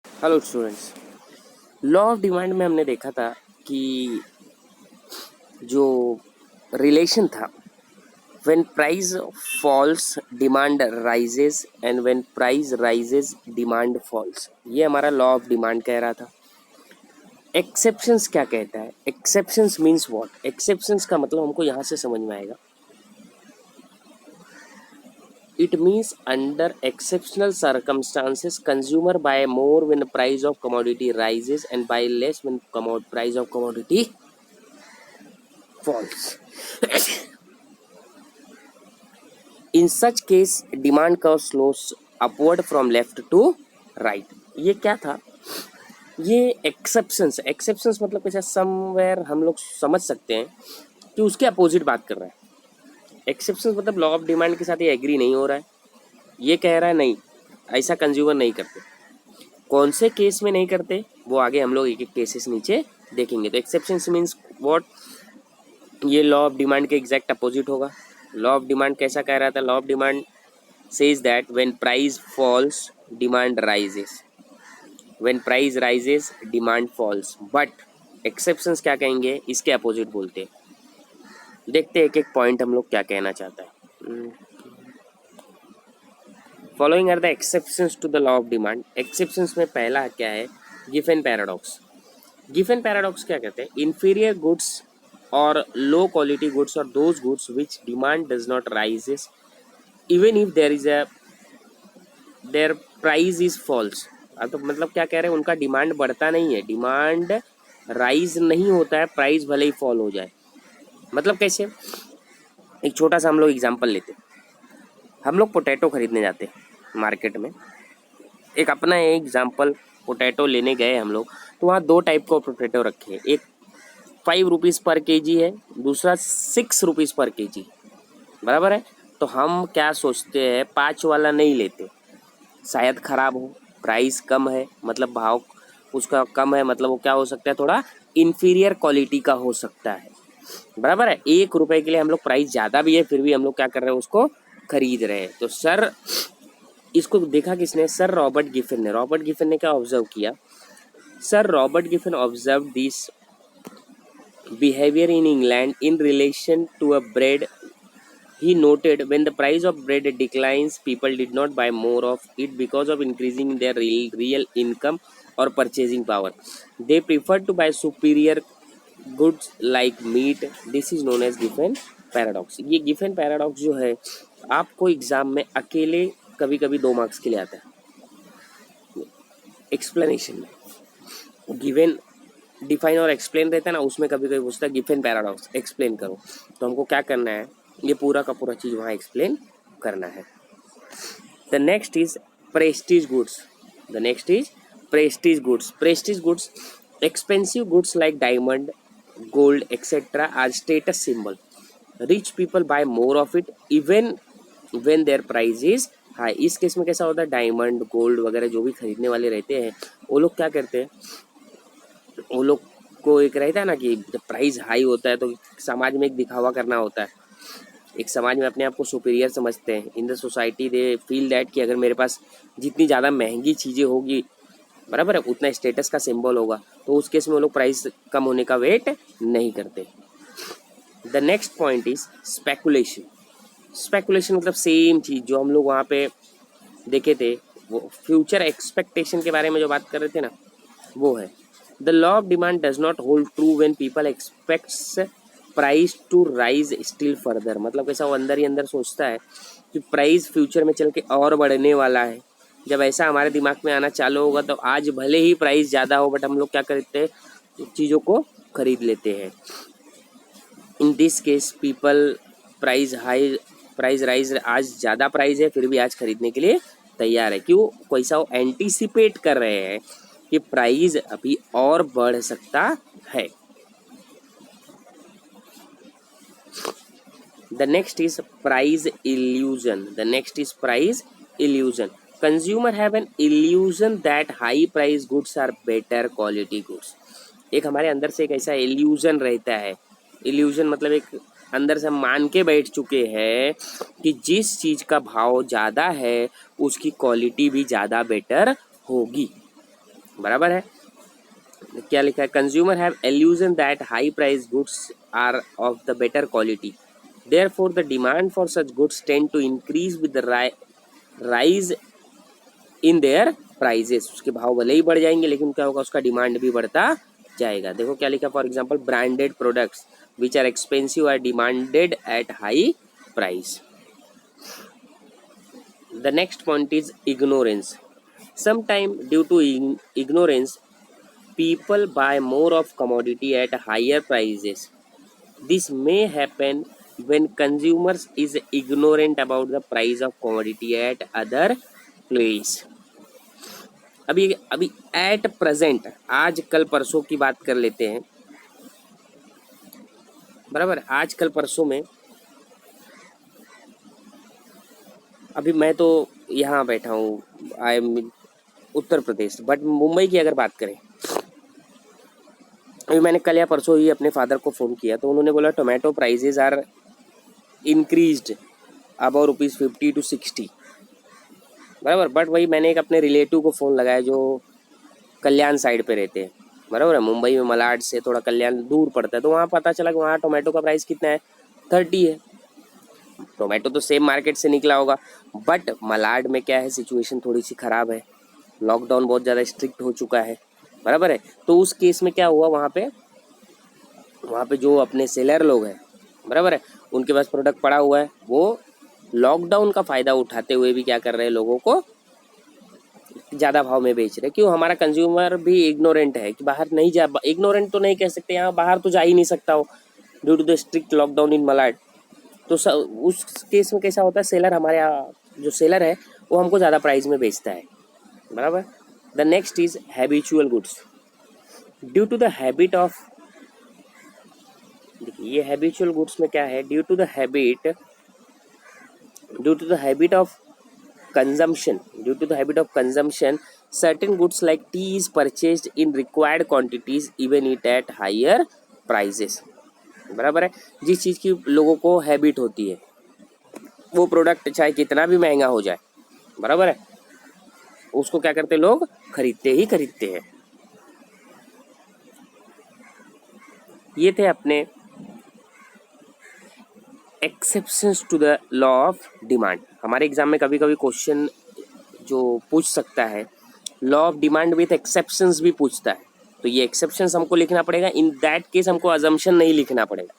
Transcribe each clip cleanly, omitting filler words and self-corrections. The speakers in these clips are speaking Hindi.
Hello students, law of demand में हमने देखा था कि जो रिलेशन था, when price falls demand rises and when price rises demand falls, ये हमारा लॉ ऑफ डिमांड कह रहा था। एक्सेप्शंस क्या कहता है? Exceptions means what? एक्सेप्शंस का मतलब हमको यहाँ से समझ में आएगा। It means under exceptional circumstances, consumer buy more when the price of commodity rises and buy less when price of commodity falls. In such case, demand curve slows upward from left to right. ये क्या था? ये एक्सेप्शंस मतलब कैसा समवेयर हम लोग समझ सकते हैं कि उसके अपोजिट बात कर रहा है। एक्सेप्शंस मतलब लॉ ऑफ डिमांड के साथ ये एग्री नहीं हो रहा है, ये कह रहा है नहीं, ऐसा कंज्यूमर नहीं करते। कौन से केस में नहीं करते वो आगे हम लोग एक एक केसेस नीचे देखेंगे। तो एक्सेप्शंस मीन्स व्हाट? ये लॉ ऑफ डिमांड के एग्जैक्ट अपोजिट होगा। लॉ ऑफ डिमांड कैसा कह रहा था? Law of demand says that when price falls demand rises, when price rises demand falls. But exceptions क्या कहेंगे? इसके अपोजिट बोलते हैं। देखते हैं एक एक पॉइंट हम लोग क्या कहना चाहता है। Following are the exceptions to the law of demand. Exceptions में पहला क्या है? Giffen paradox. गिफन पैराडॉक्स क्या कहते हैं? इंफीरियर गुड्स और लो क्वालिटी गुड्स और those goods which demand does not rises even if there is a their price is falls. तो मतलब क्या कह रहे हैं? उनका डिमांड बढ़ता नहीं है, डिमांड राइज नहीं होता है, प्राइस भले ही फॉल हो जाए। मतलब कैसे? एक छोटा सा हम लोग एग्जांपल लेते हैं। हम लोग पोटैटो खरीदने जाते हैं मार्केट में। एक अपना एग्जांपल, पोटैटो लेने गए हम लोग, तो वहाँ दो टाइप का पोटैटो रखे हैं। एक 5 रुपीज़ पर केजी है, दूसरा 6 रुपीज़ पर केजी, बराबर है। तो हम क्या सोचते हैं? 5 वाला नहीं लेते, शायद ख़राब हो, प्राइस कम है, मतलब भाव उसका कम है, मतलब वो क्या हो सकता है? थोड़ा इन्फीरियर क्वालिटी का हो सकता है, बराबर है। 1 रुपये के लिए हम लोग, प्राइस ज़्यादा भी है फिर भी हम लोग क्या कर रहे हैं? उसको खरीद रहे हैं। तो सर, इसको देखा किसने? सर रॉबर्ट गिफिन ने। रॉबर्ट गिफिन ने क्या ऑब्जर्व किया? Sir Robert Giffen observe this behavior in England in relation to a bread. He noted when the price of bread declines, people did not buy more of it because of increasing their real income or purchasing power. They preferred to buy superior goods like meat. This is known as Giffen paradox. ये Giffen paradox जो है, आपको एग्जाम में अकेले कभी कभी 2 मार्क्स के लिए आता है। एक्सप्लेनेशन में गिवन डिफाइन और एक्सप्लेन रहता है ना, उसमें कभी कभी पूछता है गिफन पैराडॉक्स एक्सप्लेन करो। तो हमको क्या करना है? ये पूरा का पूरा चीज़ वहाँ एक्सप्लेन करना है। The next is prestige goods. The next is prestige goods. Prestige goods, expensive goods like diamond, gold etcetera are status symbol. Rich people buy more of it even when their price is high. इस केस में कैसा होता है? डायमंड, गोल्ड वगैरह जो भी खरीदने वाले रहते हैं, वो लोग क्या करते हैं? वो लोग को एक रहता है ना कि जब प्राइस हाई होता है तो समाज में एक दिखावा करना होता है, एक समाज में अपने आप को सुपीरियर समझते हैं। In the society they feel that कि अगर मेरे पास जितनी ज़्यादा महंगी चीज़ें होगी, बराबर है, उतना स्टेटस का सिंबल होगा। तो उस केस में वो लोग प्राइस कम होने का वेट नहीं करते। The next point is speculation. Speculation मतलब सेम चीज़ जो हम लोग वहाँ पे देखे थे, वो फ्यूचर एक्सपेक्टेशन के बारे में जो बात कर रहे थे ना, वो है। The law of demand does not hold true when people expects price to rise still further. मतलब कैसा? वो अंदर ही अंदर सोचता है कि प्राइस फ्यूचर में चल के और बढ़ने वाला है। जब ऐसा हमारे दिमाग में आना चालू होगा तो आज भले ही प्राइस ज़्यादा हो, बट हम लोग क्या करते हैं? चीज़ों को खरीद लेते हैं। In this case people price high, price rise, आज ज़्यादा प्राइस है फिर भी आज खरीदने के लिए तैयार है। क्यों? कैसा? वो एंटीसिपेट कर रहे हैं कि प्राइस अभी और बढ़ सकता है। The next is price illusion. The next is price illusion. Consumer have an illusion that high price goods are better quality goods. एक हमारे अंदर से एक ऐसा इल्यूजन रहता है। इल्यूजन मतलब एक अंदर से हम मान के बैठ चुके हैं कि जिस चीज़ का भाव ज़्यादा है उसकी क्वालिटी भी ज़्यादा बेटर होगी। बराबर है। क्या लिखा है, consumer have illusion that high price goods are of the better quality, therefore the demand for such goods tend to increase with the rise in their prices. उसके भाव भले ही बढ़ जाएंगे लेकिन क्या होगा, उसका डिमांड भी बढ़ता जाएगा। देखो क्या लिखा, for example branded products which are expensive are demanded at high price. The next point is ignorance. Sometime due to ignorance, people buy more of commodity at higher prices. This may happen when consumers is ignorant about the price of commodity at other place. अभी अभी एट प्रेजेंट, आज कल परसों की बात कर लेते हैं, बराबर। आज कल परसों में अभी मैं तो यहाँ बैठा हूँ, I am Uttar Pradesh, but Mumbai की अगर बात करें, अभी मैंने कल या परसों ही अपने फादर को फ़ोन किया तो उन्होंने बोला tomato prices are increased about ₹50 to 60, बराबर। बट वही मैंने एक अपने रिलेटिव को फ़ोन लगाया जो कल्याण साइड पे रहते हैं, बराबर है। मुंबई में मलाड से थोड़ा कल्याण दूर पड़ता है, तो वहाँ पता चला कि वहाँ टोमेटो का प्राइस कितना है, 30 है। टोमेटो तो सेम मार्केट से निकला होगा, बट मलाड में क्या है, सिचुएशन थोड़ी सी ख़राब है, लॉकडाउन बहुत ज़्यादा स्ट्रिक्ट हो चुका है, बराबर है। तो उस केस में क्या हुआ, वहाँ पे जो अपने सेलर लोग हैं, बराबर है, उनके पास प्रोडक्ट पड़ा हुआ है, वो लॉकडाउन का फ़ायदा उठाते हुए भी क्या कर रहे हैं, लोगों को ज़्यादा भाव में बेच रहे। क्यों, हमारा कंज्यूमर भी इग्नोरेंट है कि बाहर नहीं जा, इग्नोरेंट तो नहीं कह सकते, यहाँ बाहर तो जा ही नहीं सकता हो due to the strict lockdown in Malad. तो उस केस में कैसा होता है, सेलर, हमारे यहाँ जो सेलर है वो हमको ज़्यादा प्राइस में बेचता है, बराबर। The next is habitual goods. Due to the habit of, देखिए ये हैबिचुअल गुड्स में क्या है, due to the habit of consumption certain goods like tea is purchased in required quantities even it at higher prices, बराबर है। जिस चीज़ की लोगों को हैबिट होती है वो प्रोडक्ट चाहे कितना भी महंगा हो जाए, बराबर है, उसको क्या करते, लोग खरीदते ही खरीदते हैं। ये थे अपने exceptions to the law of demand. हमारे एग्जाम में कभी कभी क्वेश्चन जो पूछ सकता है, law of demand with exceptions भी पूछता है, तो ये एक्सेप्शंस हमको लिखना पड़ेगा। इन दैट केस हमको अजम्पशन नहीं लिखना पड़ेगा,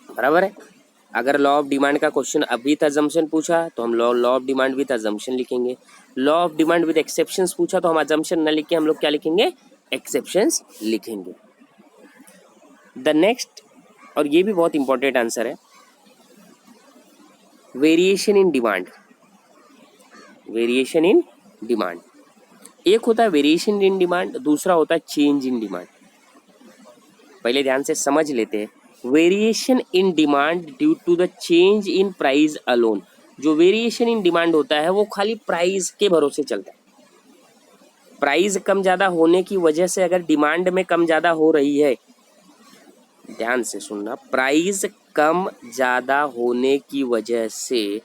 बराबर है। अगर लॉ ऑफ डिमांड का क्वेश्चन विथ अजम्पशन पूछा तो हम law of demand with assumption लिखेंगे। Law of demand with exceptions पूछा तो हम अजम्पशन न लिख के हम लोग क्या लिखेंगे, एक्सेप्शंस लिखेंगे। द नेक्स्ट, और ये भी बहुत इंपॉर्टेंट आंसर है, variation in demand. Variation in demand, एक होता है वेरिएशन इन डिमांड, दूसरा होता है चेंज इन डिमांड। पहले ध्यान से समझ लेते हैं। Variation in demand due to the change in price alone. जो वेरिएशन इन डिमांड होता है वो खाली प्राइस के भरोसे चलता है। प्राइस कम ज़्यादा होने की वजह से अगर डिमांड में कम ज़्यादा हो रही है, ध्यान से सुनना, प्राइस कम ज़्यादा होने की वजह से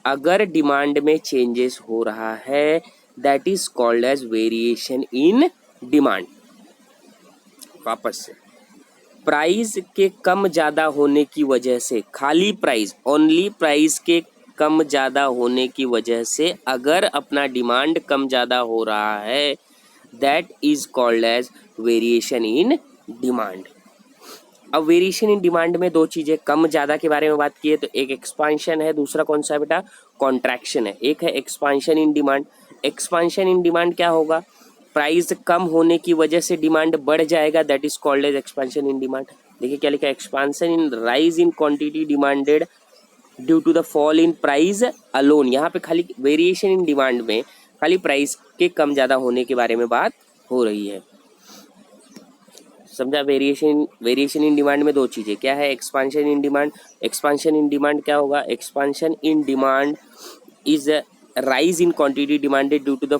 अगर डिमांड में चेंजेस हो रहा है, that is called as variation in demand. वापस से, प्राइस के कम ज़्यादा होने की वजह से, खाली प्राइस, ओनली प्राइस के कम ज़्यादा होने की वजह से अगर अपना डिमांड कम ज़्यादा हो रहा है, that is called as variation in demand. अब वेरिएशन इन डिमांड में दो चीज़ें, कम ज़्यादा के बारे में बात की है तो एक एक्सपांशन है, दूसरा कौन सा है बेटा, कॉन्ट्रैक्शन है। एक है expansion in demand. Expansion in demand क्या होगा, प्राइस कम होने की वजह से डिमांड बढ़ जाएगा, that is called as expansion in demand. देखिए क्या लिखा है, expansion in rise in quantity demanded due to the fall in price alone. यहाँ पे खाली वेरिएशन इन डिमांड में खाली प्राइस के कम ज़्यादा होने के बारे में बात हो रही है, समझा। वेरिएशन इन डिमांड में दो चीज़ें क्या है, expansion in demand. Expansion in demand क्या होगा, expansion in demand is rise in quantity demanded due to the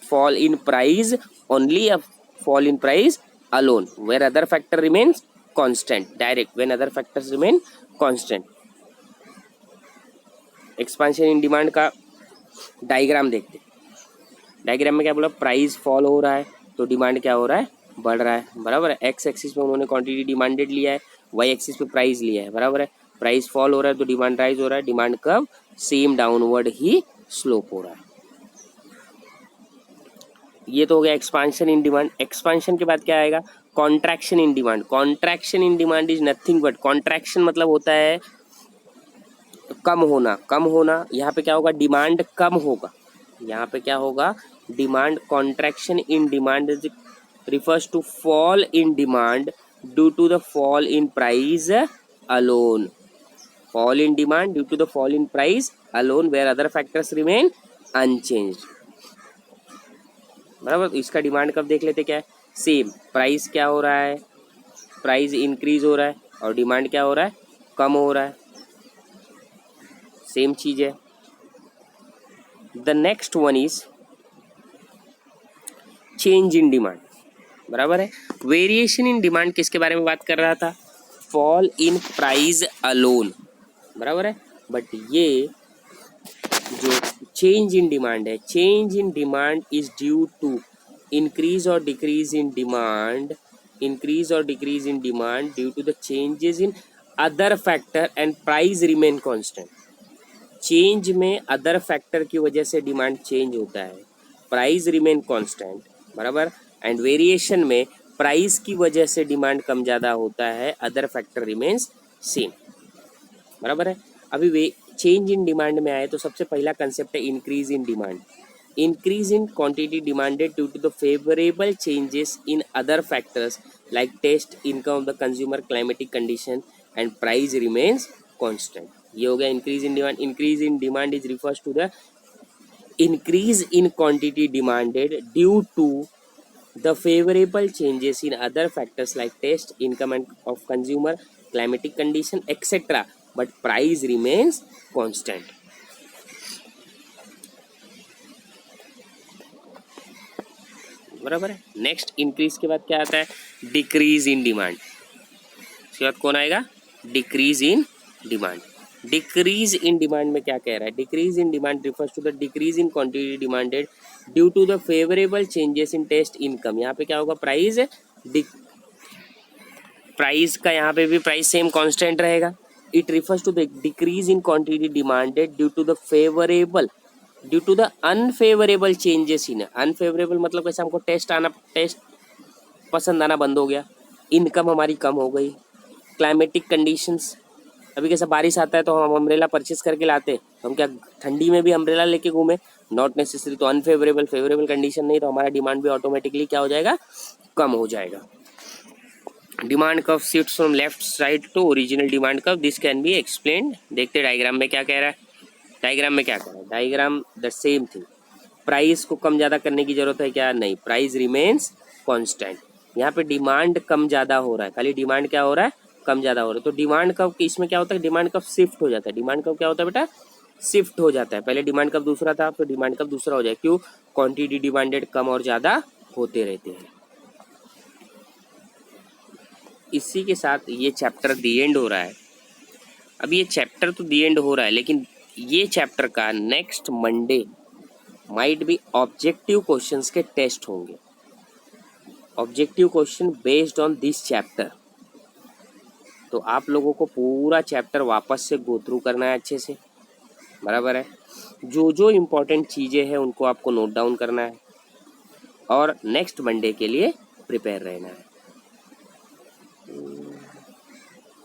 fall in price, only a fall in price alone, where other factor remains constant, direct, when other factors remain constant। Expansion in demand का डायग्राम देखते हैं। डायग्राम में क्या बोला, प्राइस फॉल हो रहा है तो डिमांड क्या हो रहा है, बढ़ रहा है, बराबर है। एक्स एक्सिस में उन्होंने क्वांटिटी डिमांडेड लिया है, वाई एक्सिस पे प्राइस लिया है, बराबर है। प्राइस फॉल हो रहा है तो डिमांड राइज हो रहा है, डिमांड कर्व सेम डाउनवर्ड ही स्लोप हो रहा है। ये तो हो गया एक्सपांशन इन डिमांड। एक्सपांशन के बाद क्या आएगा, contraction in demand. Contraction in demand is nothing but, contraction मतलब होता है कम होना, कम होना। यहाँ पे क्या होगा, डिमांड कम होगा, यहाँ पे क्या होगा, demand. Contraction in demand refers to fall in demand due to the fall in price alone. Fall in demand due to the fall in price alone where other factors remain unchanged. बराबर। इसका डिमांड कब देख लेते, क्या है, सेम प्राइस क्या हो रहा है, प्राइस इंक्रीज हो रहा है और डिमांड क्या हो रहा है, कम हो रहा है, सेम चीज है। The next one is change in demand, बराबर है। वेरिएशन इन डिमांड किसके बारे में बात कर रहा था, फॉल इन प्राइस अलोन, बराबर है। बट ये जो चेंज इन डिमांड है, change in demand is due to increase और डिक्रीज इन डिमांड, इंक्रीज और decrease in demand due to the changes in other factor and price remain constant. Change में अदर फैक्टर की वजह से डिमांड चेंज होता है, प्राइस रिमेन कांस्टेंट, बराबर। एंड वेरिएशन में प्राइस की वजह से डिमांड कम ज़्यादा होता है, अदर फैक्टर रिमेन्स सेम, बराबर है। अभी वे चेंज इन डिमांड में आए तो सबसे पहला कंसेप्ट है increase in demand. Increase in quantity demanded due to the favourable changes in other factors like taste, income of the consumer, climatic condition and price remains constant. ये हो गया increase in demand. Increase in demand is refers to the increase in quantity demanded due to the favorable changes in other factors like taste, income and of consumer, climatic condition, etc. But price remains constant. बराबर है। नेक्स्ट इंक्रीज के बाद क्या आता है, डिक्रीज इन डिमांड। उसके बाद कौन आएगा, decrease in demand. Decrease in demand में क्या कह रहा है, decrease in demand refers to the decrease in quantity demanded due to the favourable changes in taste, income. यहाँ पे क्या होगा, प्राइस, प्राइस का यहाँ पे भी प्राइस सेम कांस्टेंट रहेगा। It refers to the decrease in quantity demanded due to the favourable, due to the unfavourable changes in, unfavourable मतलब कैसे, हमको टेस्ट पसंद आना बंद हो गया, इनकम हमारी कम हो गई, क्लाइमेटिक कंडीशंस, अभी कैसा बारिश आता है तो हम अम्ब्रेला परचेस करके लाते हैं, हम क्या ठंडी में भी अम्ब्रेला लेके घूमे, नॉट नेसेसरी। तो अनफेवरेबल, फेवरेबल कंडीशन नहीं तो हमारा डिमांड भी ऑटोमेटिकली क्या हो जाएगा, कम हो जाएगा। Demand curve shift from left side to original demand curve, this can be explained. देखते डायग्राम में क्या कह रहा है, डायग्राम में क्या कह रहा है, diagram the same thing. Price को कम ज़्यादा करने की जरूरत है क्या, नहीं, प्राइस रिमेन्स कॉन्स्टेंट। यहाँ पे डिमांड कम ज़्यादा हो रहा है, खाली डिमांड क्या हो रहा है, कम ज़्यादा हो रहा है। तो डिमांड कब, इसमें क्या होता है, डिमांड कब शिफ्ट हो जाता है, डिमांड कब क्या होता है बेटा, शिफ्ट हो जाता है। पहले डिमांड कब दूसरा था, फिर डिमांड कब दूसरा हो जाए, क्यों, क्वांटिटी डिमांडेड कम और ज़्यादा होते रहते हैं। इसी के साथ ये चैप्टर दी एंड हो रहा है। अब ये चैप्टर तो दी एंड हो रहा है, लेकिन ये चैप्टर का next Monday might be objective questions के टेस्ट होंगे, objective question based on this chapter. तो आप लोगों को पूरा चैप्टर वापस से गो थ्रू करना है अच्छे से, बराबर है। जो जो इम्पोर्टेंट चीज़ें हैं उनको आपको नोट डाउन करना है और नेक्स्ट मंडे के लिए प्रिपेयर रहना है।